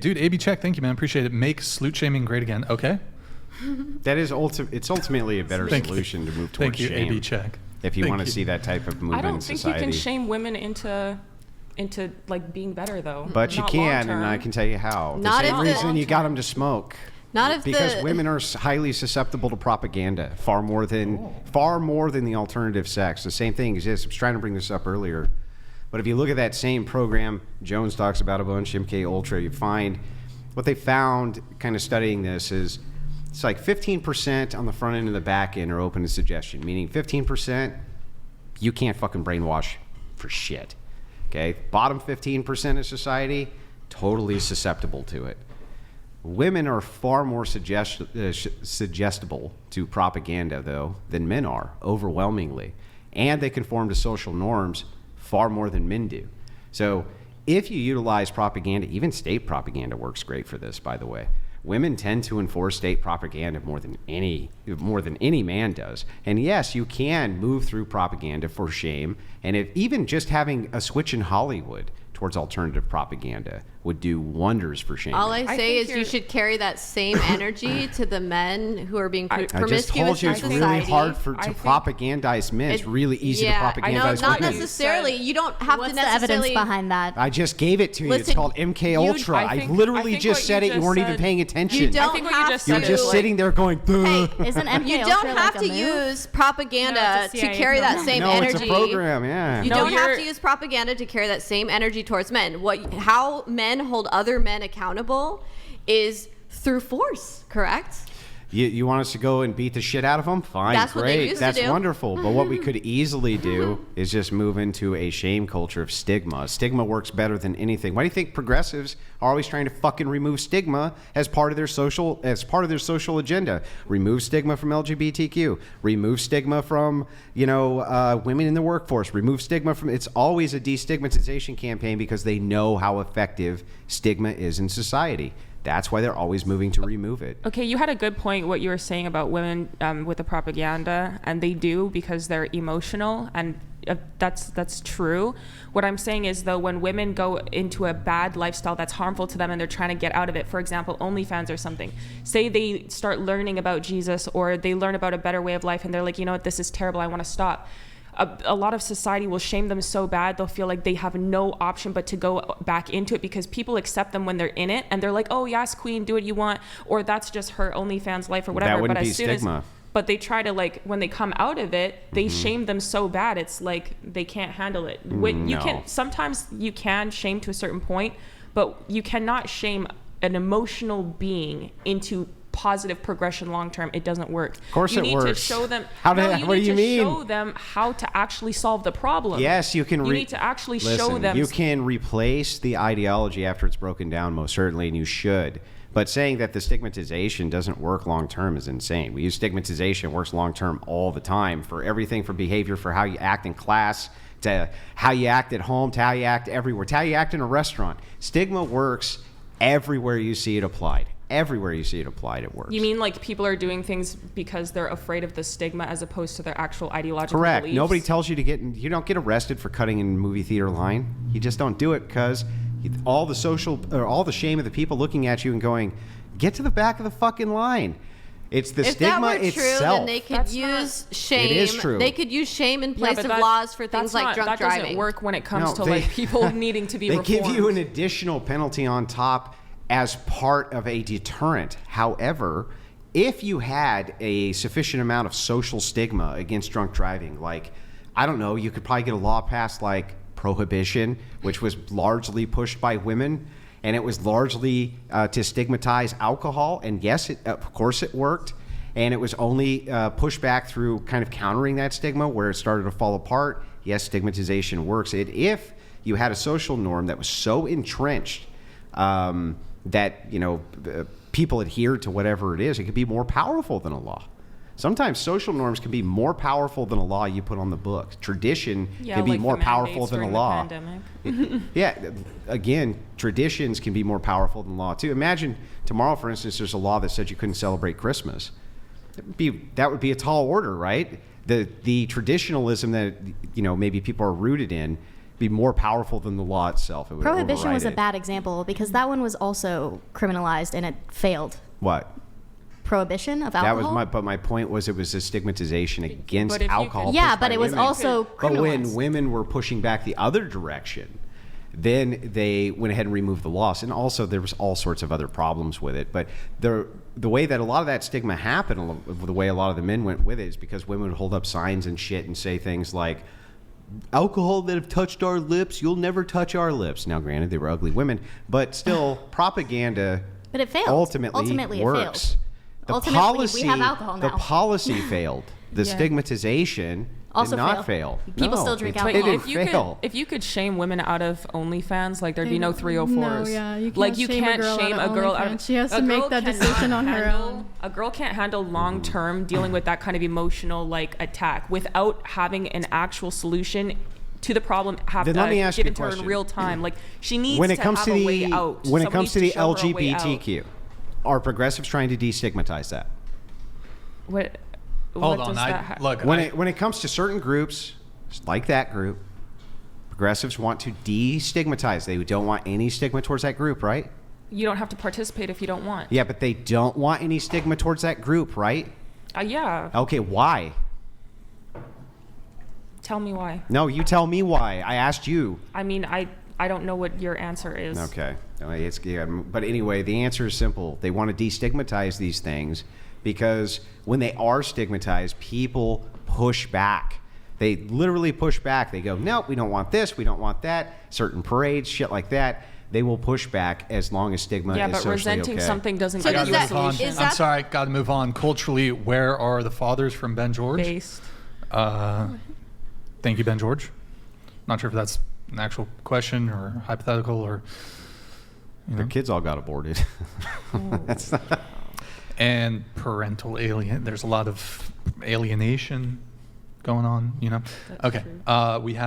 dude, AB check. Thank you, man. Appreciate it. Make slut shaming great again. Okay. That is it's ultimately a better solution to move towards shame. Thank you, AB check. If you want to see that type of movement in society. I don't think you can shame women into like being better though. But you can, and I can tell you how. The same reason you got them to smoke. Because women are highly susceptible to propaganda, far more than the alternative sex. The same thing exists. I was trying to bring this up earlier, but if you look at that same program, Jones talks about a bunch, MK Ultra, you find what they found, kind of studying this, is it's like 15% on the front end and the back end are open to suggestion, meaning 15% you can't fucking brainwash for shit. Okay, bottom 15% of society totally susceptible to it. Women are far more suggestible to propaganda, though, than men are, overwhelmingly. And they conform to social norms far more than men do. So if you utilize propaganda, even state propaganda works great for this, by the way. Women tend to enforce state propaganda more than any man does. And yes, you can move through propaganda for shame. And if even just having a switch in Hollywood towards alternative propaganda would do wonders for shame. All I say is you should carry that same energy to the men who are being promiscuous in society. I just told you it's really hard to propagandize men. It's really easy to propagandize women. Not necessarily. You don't have What's to necessarily. the evidence behind that? I just gave it to you. It's called MK Ultra. I literally just said it. You weren't even paying attention. You don't have to. You're just sitting there going, hey, isn't MK you don't have to use propaganda to carry that same energy. No, it's a program, yeah. You don't have to use propaganda to carry that same energy towards men. How men hold other men accountable is through force, correct? You want us to go and beat the shit out of them? Fine, That's great. What they used That's to do. Wonderful. But what we could easily do is just move into a shame culture of stigma. Stigma works better than anything. Why do you think progressives are always trying to fucking remove stigma as part of their social agenda? Remove stigma from LGBTQ. Remove stigma from women in the workforce. Remove stigma from. It's always a destigmatization campaign because they know how effective stigma is in society. That's why they're always moving to remove it. Okay, you had a good point, what you were saying about women with the propaganda, and they do because they're emotional, and that's true. What I'm saying is, though, when women go into a bad lifestyle that's harmful to them and they're trying to get out of it, for example, OnlyFans or something, say they start learning about Jesus or they learn about a better way of life and they're like, you know what, this is terrible, I want to stop. A lot of society will shame them so bad they'll feel like they have no option but to go back into it because people accept them when they're in it and they're like, oh yes, queen, do what you want, or that's just her OnlyFans life or whatever. That wouldn't be stigma. But they try to, like, when they come out of it, they shame them so bad it's like they can't handle it. Sometimes you can shame to a certain point, but you cannot shame an emotional being into positive progression long term. It doesn't work. Of course it works. You need to show them. What do you mean? Show them how to actually solve the problem. Yes, you can. You need to actually Listen, show them. You can replace the ideology after it's broken down, most certainly, and you should. But saying that the stigmatization doesn't work long term is insane. We use stigmatization, it works long term all the time for everything, for behavior, for how you act in class, to how you act at home, to how you act everywhere, to how you act in a restaurant. Stigma works everywhere you see it applied. Everywhere you see it applied, it works. You mean like people are doing things because they're afraid of the stigma as opposed to their actual ideological Correct. beliefs? Nobody tells you you don't get arrested for cutting in movie theater line. You just don't do it because all the shame of the people looking at you and going, get to the back of the fucking line. It's the stigma itself. If that were true, then they could use shame. It is true. They could use shame in place of laws for things like drunk driving. That doesn't work when it comes to like people needing to be reformed. They give you an additional penalty on top as part of a deterrent. However, if you had a sufficient amount of social stigma against drunk driving, like, I don't know, you could probably get a law passed like prohibition, which was largely pushed by women, and it was largely to stigmatize alcohol. And yes, of course it worked. And it was only pushed back through kind of countering that stigma where it started to fall apart. Yes, stigmatization works. If you had a social norm that was so entrenched that people adhere to whatever it is, it could be more powerful than a law. Sometimes social norms can be more powerful than a law you put on the books. Tradition can be like more powerful than a law. Again, traditions can be more powerful than law too. Imagine tomorrow, for instance, there's a law that said you couldn't celebrate Christmas. That would be a tall order, right? The traditionalism that maybe people are rooted in be more powerful than the law itself. It would Prohibition was a override it. bad example because that one was also criminalized and it failed. What? Prohibition of alcohol? But my point was it was a stigmatization against But if you alcohol. could- Yeah, pushed but by it was women. also But when criminalized. women were pushing back the other direction, then they went ahead and removed the laws. And also there was all sorts of other problems with it. But the way that a lot of that stigma happened, the way a lot of the men went with it, is because women would hold up signs and shit and say things like, alcohol that have touched our lips, you'll never touch our lips. Now, granted, they were ugly women, but still, propaganda But it failed. ultimately it works. failed. Ultimately, we have alcohol The now. policy failed. The stigmatization Also did not fail. People No, still drink it alcohol. But didn't fail. if you could shame women out of OnlyFans, like there'd be no 304s. No, yeah, you can't like you shame a can't girl shame out a of girl. OnlyFans. She has a to make girl that cannot decision on her handle- own. A girl can't handle long term dealing with that kind of emotional like attack without having an actual solution to the problem. Then let me ask you a given to her in question. real time. Like she needs When it to comes have to a way the out. when it Someone comes to needs the show her a way out. LGBTQ, are progressives trying to destigmatize that? What? Hold what on. does that Look, When it comes to certain groups, like that group, progressives want to destigmatize. They don't want any stigma towards that group, right? You don't have to participate if you don't want. Yeah, but they don't want any stigma towards that group, right? Yeah. Okay, why? Tell me why. No, you tell me why. I asked you. I mean, I don't know what your answer is. Okay. But anyway, the answer is simple. They want to destigmatize these things because when they are stigmatized, people push back. They literally push back. They go, nope, we don't want this, we don't want that. Certain parades, shit like that. They will push back as long as stigma Yeah, is but socially resenting okay. something doesn't So give does you a that- Move on. solution. is I'm that- sorry, got to move on. Culturally, where are the fathers from Ben George? Based. Thank you, Ben George. Not sure if that's an actual question or hypothetical or. Their kids all got aborted. That's not, And parental alien. There's a lot of alienation going on, That's Okay. true. We have.